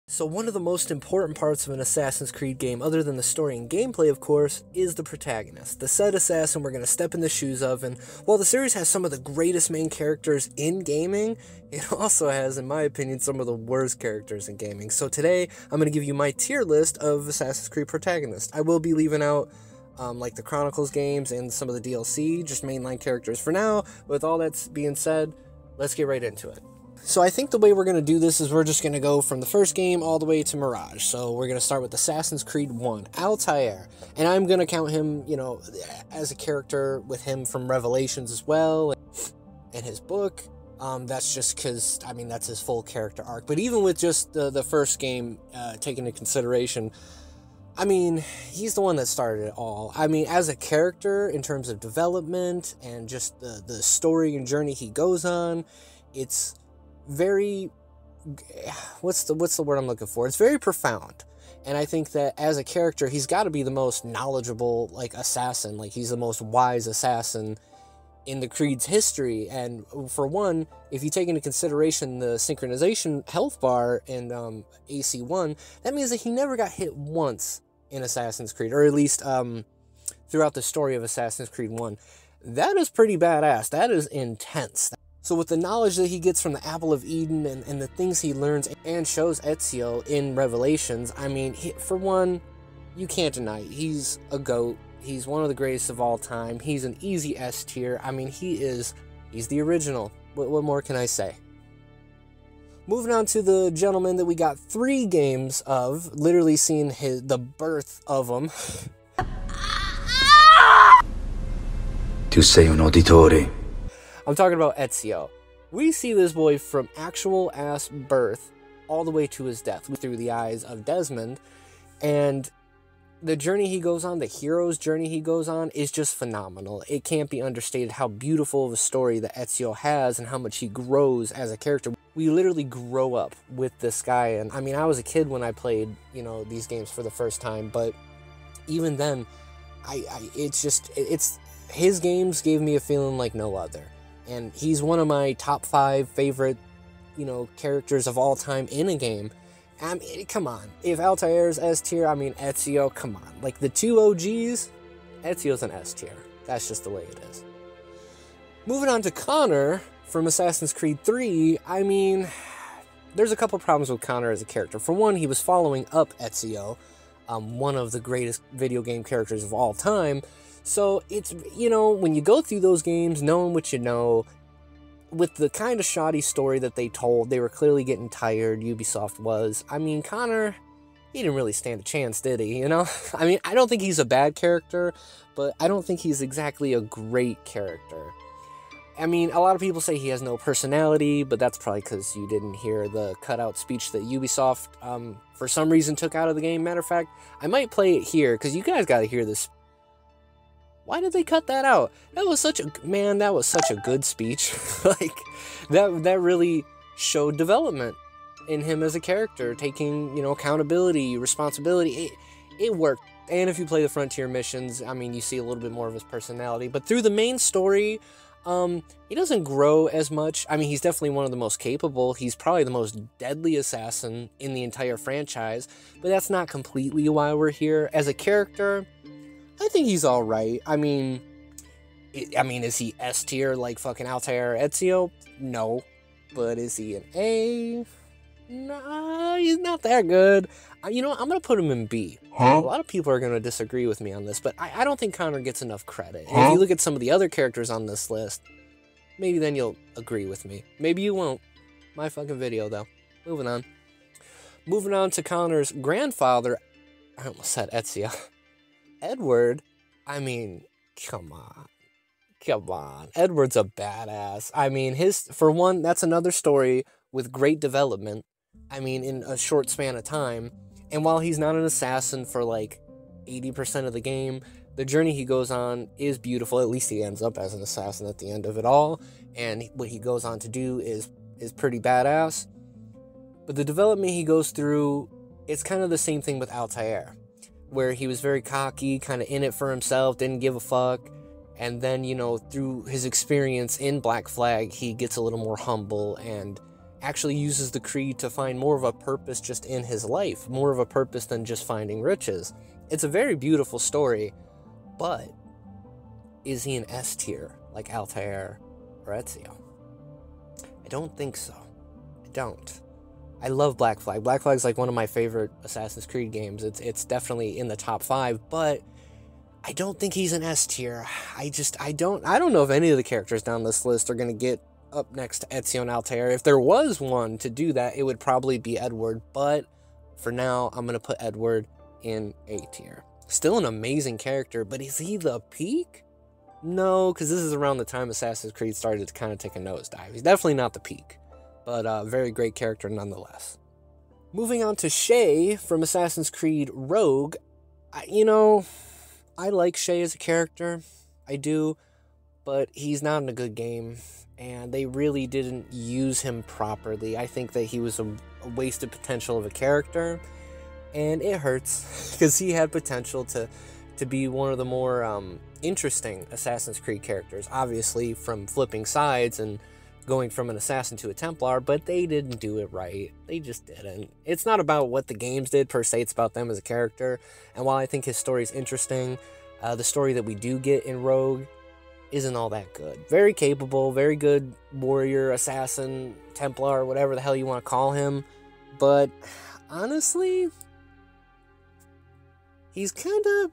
So one of the most important parts of an Assassin's Creed game, other than the story and gameplay of course, is the protagonist. The said assassin we're going to step in the shoes of, and while the series has some of the greatest main characters in gaming, it also has, in my opinion, some of the worst characters in gaming. So today, I'm going to give you my tier list of Assassin's Creed protagonists. I will be leaving out like the Chronicles games and some of the DLC, just mainline characters for now. With all that being said, let's get right into it. So I think the way we're going to do this is we're just going to go from the first game all the way to Mirage. So we're going to start with Assassin's Creed 1, Altair. And I'm going to count him, you know, as a character with him from Revelations as well, and his book. That's just because, I mean, that's his full character arc. But even with just the first game taken into consideration, I mean, he's the one that started it all. I mean, as a character, in terms of development and just the story and journey he goes on, it's very, what's the word I'm looking for? It's very profound. And I think that as a character, he's got to be the most knowledgeable, like, assassin. Like, he's the most wise assassin in the Creed's history. And for one, if you take into consideration the synchronization health bar in AC1, that means that he never got hit once in Assassin's Creed, or at least throughout the story of Assassin's Creed 1. That is pretty badass. That is intense. So with the knowledge that he gets from the Apple of Eden and the things he learns and shows Ezio in Revelations, I mean, for one, you can't deny it. He's a GOAT. He's one of the greatest of all time. He's an easy S tier. I mean, he's the original. What more can I say? Moving on to the gentleman that we got 3 games of, literally seeing the birth of him. Tu sei un uditore. I'm talking about Ezio. We see this boy from actual ass birth all the way to his death through the eyes of Desmond, and the journey he goes on, the hero's journey he goes on, is just phenomenal. It can't be understated how beautiful of a story that Ezio has and how much he grows as a character. We literally grow up with this guy, and I mean, I was a kid when I played, you know, these games for the first time, but even then, it's his games gave me a feeling like no other. And he's one of my top 5 favorite, you know, characters of all time in a game. I mean, come on. If Altair's S tier, I mean, Ezio, come on. Like, the 2 OGs, Ezio's an S tier. That's just the way it is. Moving on to Connor from Assassin's Creed 3, I mean, there's a couple problems with Connor as a character. For one, he was following up Ezio, one of the greatest video game characters of all time. So it's, you know, when you go through those games, knowing what you know, with the kind of shoddy story that they told, they were clearly getting tired, Ubisoft was. I mean, Connor, he didn't really stand a chance, did he, you know? I mean, I don't think he's a bad character, but I don't think he's exactly a great character. I mean, a lot of people say he has no personality, but that's probably because you didn't hear the cutout speech that Ubisoft, for some reason, took out of the game. Matter of fact, I might play it here, because you guys got to hear this. Why did they cut that out? That was such a good speech. Like, that really showed development in him as a character, taking, you know, accountability, responsibility. It worked. And if you play the Frontier missions, I mean, you see a little bit more of his personality. But through the main story, he doesn't grow as much. I mean, he's definitely one of the most capable. He's probably the most deadly assassin in the entire franchise. But that's not completely why we're here. As a character, I think he's alright. I mean, is he S tier like fucking Altair or Ezio? No. But is he an A? Nah, he's not that good. You know what? I'm going to put him in B. A lot of people are going to disagree with me on this, but I don't think Connor gets enough credit. And if you look at some of the other characters on this list, maybe then you'll agree with me. Maybe you won't. My fucking video, though. Moving on. Moving on to Connor's grandfather. I almost said Ezio. Edward, I mean, come on. Edward's a badass. I mean, for one, that's another story with great development. I mean, in a short span of time. And while he's not an assassin for like 80% of the game, the journey he goes on is beautiful. At least he ends up as an assassin at the end of it all. And what he goes on to do is pretty badass. But the development he goes through, it's kind of the same thing with Altair, where he was very cocky, kind of in it for himself, didn't give a fuck. And then, you know, through his experience in Black Flag, he gets a little more humble and actually uses the creed to find more of a purpose just in his life, more of a purpose than just finding riches. It's a very beautiful story, but is he an S tier like Altair or Ezio? I don't think so. I don't. I love Black Flag. Black Flag's like one of my favorite Assassin's Creed games. It's definitely in the top 5, but I don't think he's an S tier. I don't know if any of the characters down this list are going to get up next to Ezio and Altair. If there was one to do that, it would probably be Edward, but for now, I'm going to put Edward in A tier. Still an amazing character, but is he the peak? No, because this is around the time Assassin's Creed started to kind of take a nosedive. He's definitely not the peak, but a very great character nonetheless. Moving on to Shay from Assassin's Creed Rogue. I like Shay as a character. I do, but he's not in a good game, and they really didn't use him properly. I think that he was a wasted potential of a character, and it hurts because he had potential to be one of the more interesting Assassin's Creed characters, obviously from flipping sides and going from an assassin to a Templar, but they didn't do it right. They just didn't. It's not about what the games did per se, it's about them as a character, and while I think his story is interesting, the story that we do get in Rogue isn't all that good. Very capable, very good warrior, assassin, Templar, whatever the hell you want to call him, but honestly, he's kind of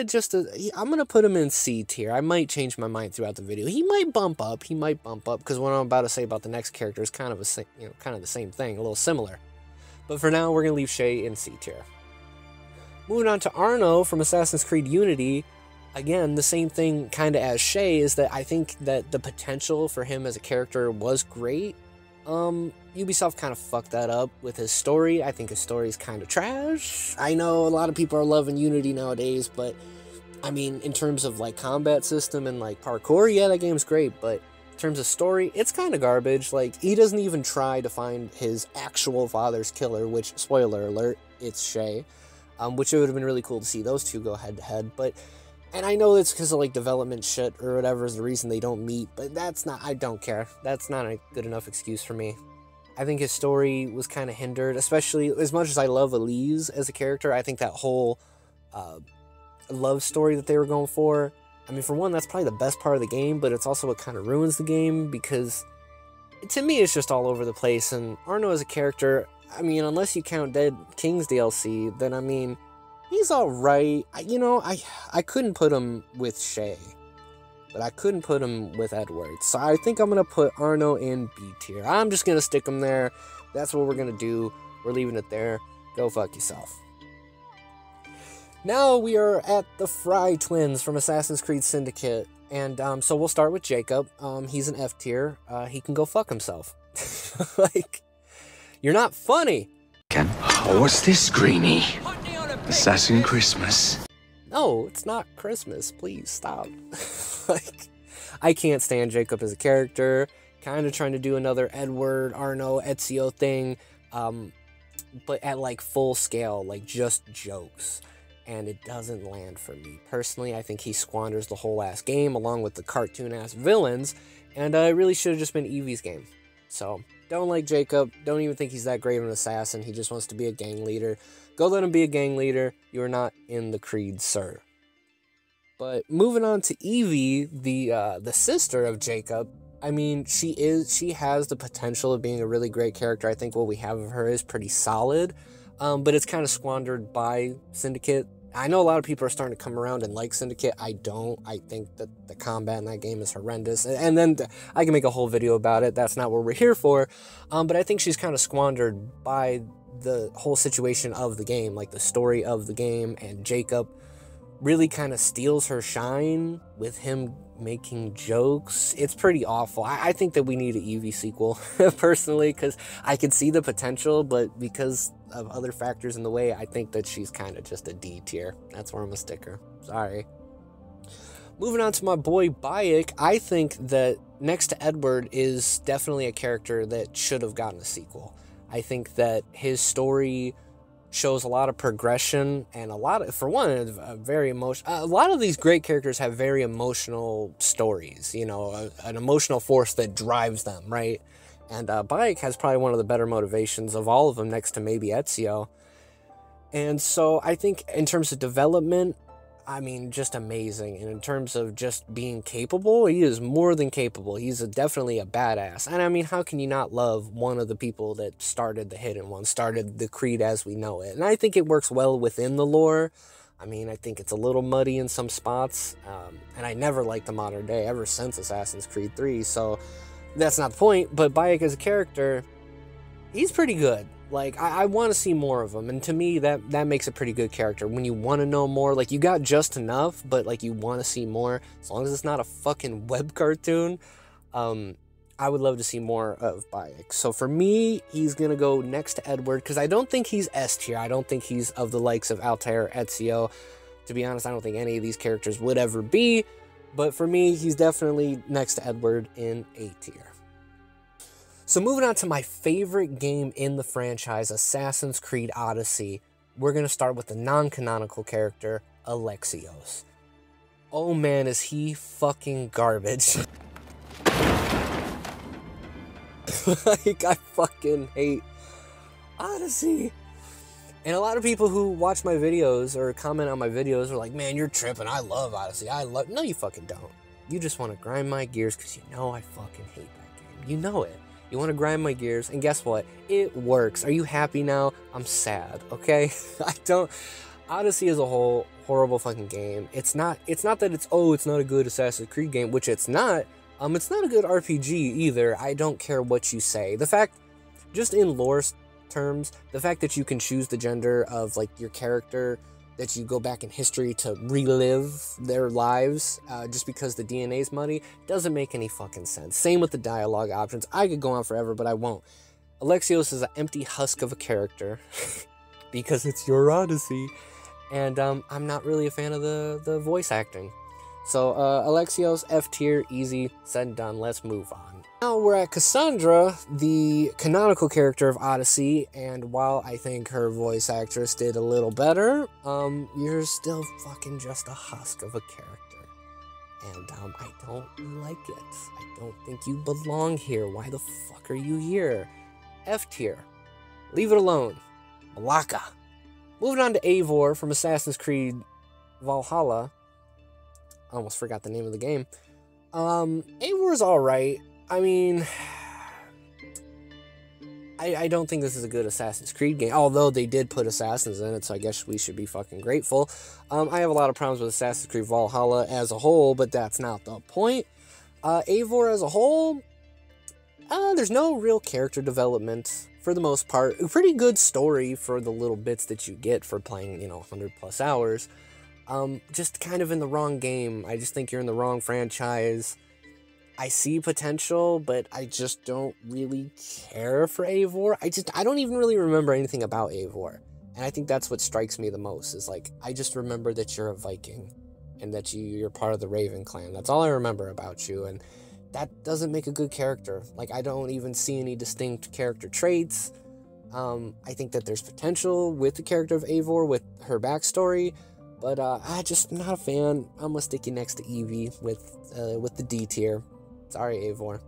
just I'm going to put him in C tier. I might change my mind throughout the video. He might bump up, because what I'm about to say about the next character is kind of the same thing, a little similar. But for now, we're going to leave Shay in C tier. Moving on to Arno from Assassin's Creed Unity. Again, the same thing kind of as Shay, is that I think that the potential for him as a character was great. Ubisoft kind of fucked that up with his story. I think his story is kind of trash. I know a lot of people are loving Unity nowadays, but I mean, in terms of like combat system and like parkour, yeah, that game's great, but in terms of story, it's kind of garbage. Like, he doesn't even try to find his actual father's killer, which, spoiler alert, it's Shay, which it would have been really cool to see those two go head to head, but and I know it's because of like development shit or whatever is the reason they don't meet, but I don't care. That's not a good enough excuse for me. I think his story was kind of hindered, especially as much as I love Elise as a character. I think that whole love story that they were going for, I mean, for one, that's probably the best part of the game, but it's also what kind of ruins the game, because to me, it's just all over the place. And Arno as a character, I mean, unless you count Dead King's DLC, then I mean, he's alright. I couldn't put him with Shay, but I couldn't put him with Edward. So I think I'm going to put Arno in B tier. I'm just going to stick him there. That's what we're going to do. We're leaving it there. Go fuck yourself. Now we are at the Fry twins from Assassin's Creed Syndicate. And so we'll start with Jacob. He's an F tier. He can go fuck himself. Like, you're not funny. Oh, what's this, Greenie? Assassin Christmas. No, it's not Christmas. Please stop. Like, I can't stand Jacob as a character. Kind of trying to do another Edward, Arno, Ezio thing, but at like full scale, like just jokes. And it doesn't land for me. Personally, I think he squanders the whole ass game along with the cartoon ass villains, and it really should have just been Evie's game. So, don't like Jacob. Don't even think he's that great of an assassin. He just wants to be a gang leader. Go let him be a gang leader. You are not in the creed, sir. But moving on to Evie, the sister of Jacob. I mean, she has the potential of being a really great character. I think what we have of her is pretty solid. But it's kind of squandered by Syndicate. I know a lot of people are starting to come around and like Syndicate. I don't. I think that the combat in that game is horrendous. And then I can make a whole video about it. That's not what we're here for. But I think she's kind of squandered by the whole situation of the game, like the story of the game, and Jacob really kind of steals her shine with him making jokes. It's pretty awful. I think that we need an Evie sequel, personally, because I can see the potential, but because of other factors in the way, I think that she's kind of just a D tier. That's where I'm a sticker. Sorry. Moving on to my boy Bayek, I think that next to Edward is definitely a character that should have gotten a sequel. I think that his story shows a lot of progression and a lot of, for one, a very emotional. A lot of these great characters have very emotional stories, you know, an emotional force that drives them, right? And Bayek has probably one of the better motivations of all of them, next to maybe Ezio. And so I think in terms of development, I mean, just amazing. And in terms of just being capable, he is more than capable. He's definitely a badass. And I mean, how can you not love one of the people that started the Hidden One, started the Creed as we know it? And I think it works well within the lore. I mean, I think it's a little muddy in some spots. And I never liked the modern day ever since Assassin's Creed 3. So that's not the point. But Bayek as a character, he's pretty good. Like, I want to see more of him, and to me, that makes a pretty good character. When you want to know more, like, you got just enough, but, like, you want to see more, as long as it's not a fucking web cartoon, I would love to see more of Bayek. So for me, he's going to go next to Edward, because I don't think he's S tier. I don't think he's of the likes of Altair or Ezio. To be honest, I don't think any of these characters would ever be, but for me, he's definitely next to Edward in A tier. So moving on to my favorite game in the franchise, Assassin's Creed Odyssey, we're going to start with the non-canonical character, Alexios. Oh man, is he fucking garbage. Like, I fucking hate Odyssey. And a lot of people who watch my videos or comment on my videos are like, man, you're tripping, I love Odyssey, No, you fucking don't. You just want to grind my gears because you know I fucking hate that game. You know it. You want to grind my gears, and guess what? It works. Are you happy now? I'm sad, okay? Odyssey is a whole horrible fucking game. It's not that it's not a good Assassin's Creed game, which it's not. It's not a good RPG either. I don't care what you say. The fact, just in lore terms, the fact that you can choose the gender of, like, your character, that you go back in history to relive their lives just because the DNA is muddy, doesn't make any fucking sense. Same with the dialogue options. I could go on forever, but I won't. Alexios is an empty husk of a character because it's your Odyssey, and I'm not really a fan of the voice acting. So Alexios, F tier, easy, said and done. Let's move on. Now we're at Cassandra, the canonical character of Odyssey, and while I think her voice actress did a little better, you're still fucking just a husk of a character. And I don't like it. I don't think you belong here. Why the fuck are you here? F tier. Leave it alone. Malaka. Moving on to Eivor from Assassin's Creed Valhalla. I almost forgot the name of the game. Eivor's alright. I mean, I don't think this is a good Assassin's Creed game, although they did put assassins in it, so I guess we should be fucking grateful. I have a lot of problems with Assassin's Creed Valhalla as a whole, but that's not the point. Eivor as a whole, there's no real character development for the most part. A pretty good story for the little bits that you get for playing, 100 plus hours. Just kind of in the wrong game. I just think you're in the wrong franchise. I see potential, but I just don't really care for Eivor. I don't even really remember anything about Eivor. And I think that's what strikes me the most, is like, I just remember that you're a Viking and that you're part of the Raven clan. That's all I remember about you, and that doesn't make a good character. Like, I don't even see any distinct character traits. I think that there's potential with the character of Eivor, with her backstory, but I'm just not a fan. I'm gonna stick you next to Evie with the D tier. Sorry, Eivor.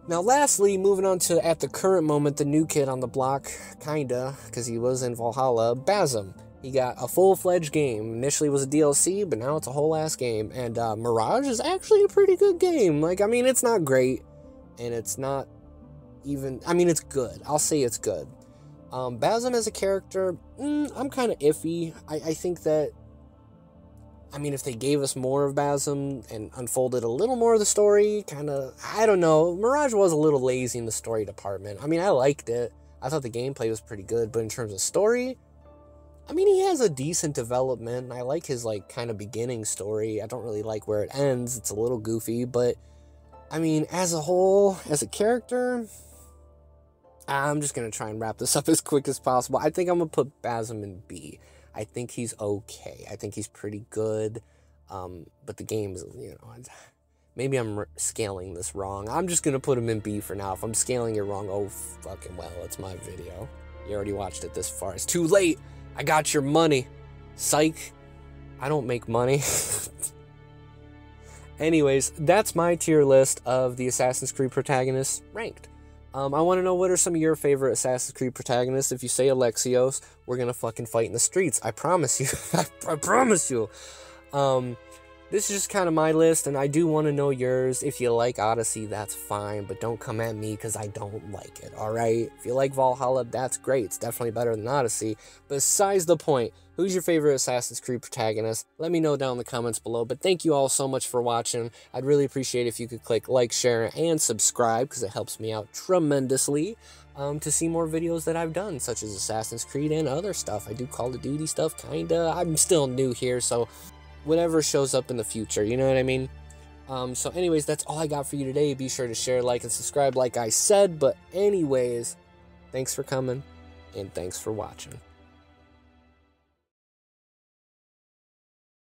Now, lastly, moving on to, at the current moment, the new kid on the block, kinda, because he was in Valhalla, Basim. He got a full-fledged game. Initially it was a DLC, but now it's a whole-ass game. And Mirage is actually a pretty good game. Like, I mean, it's not great, and it's not even... I mean, it's good. I'll say it's good. Basim as a character, I'm kind of iffy. I think that... I mean, if they gave us more of Basim and unfolded a little more of the story, kind of, I don't know. Mirage was a little lazy in the story department. I mean, I liked it. I thought the gameplay was pretty good, but in terms of story, I mean, he has a decent development. I like his, like, kind of beginning story. I don't really like where it ends. It's a little goofy, but, I mean, as a whole, as a character, I'm just going to try and wrap this up as quick as possible. I think I'm going to put Basim in B. I think he's okay. I think he's pretty good. But the game is, maybe I'm scaling this wrong. I'm just going to put him in B for now. If I'm scaling it wrong, oh, fucking well, it's my video. You already watched it this far. It's too late. I got your money. Psych. I don't make money. Anyways, that's my tier list of the Assassin's Creed protagonists ranked. I want to know, what are some of your favorite Assassin's Creed protagonists? If you say Alexios, we're gonna fucking fight in the streets. I promise you. I promise you. This is just kind of my list, and I do want to know yours. If you like Odyssey, that's fine, but don't come at me because I don't like it, alright? If you like Valhalla, that's great. It's definitely better than Odyssey. Besides the point, who's your favorite Assassin's Creed protagonist? Let me know down in the comments below, but thank you all so much for watching. I'd really appreciate if you could click like, share, and subscribe, because it helps me out tremendously. To see more videos that I've done, such as Assassin's Creed and other stuff. I do Call of Duty stuff, kinda. I'm still new here, so whatever shows up in the future, you know what I mean? So anyways, that's all I got for you today. Be sure to share, like, and subscribe like I said. But anyways, thanks for coming, and thanks for watching.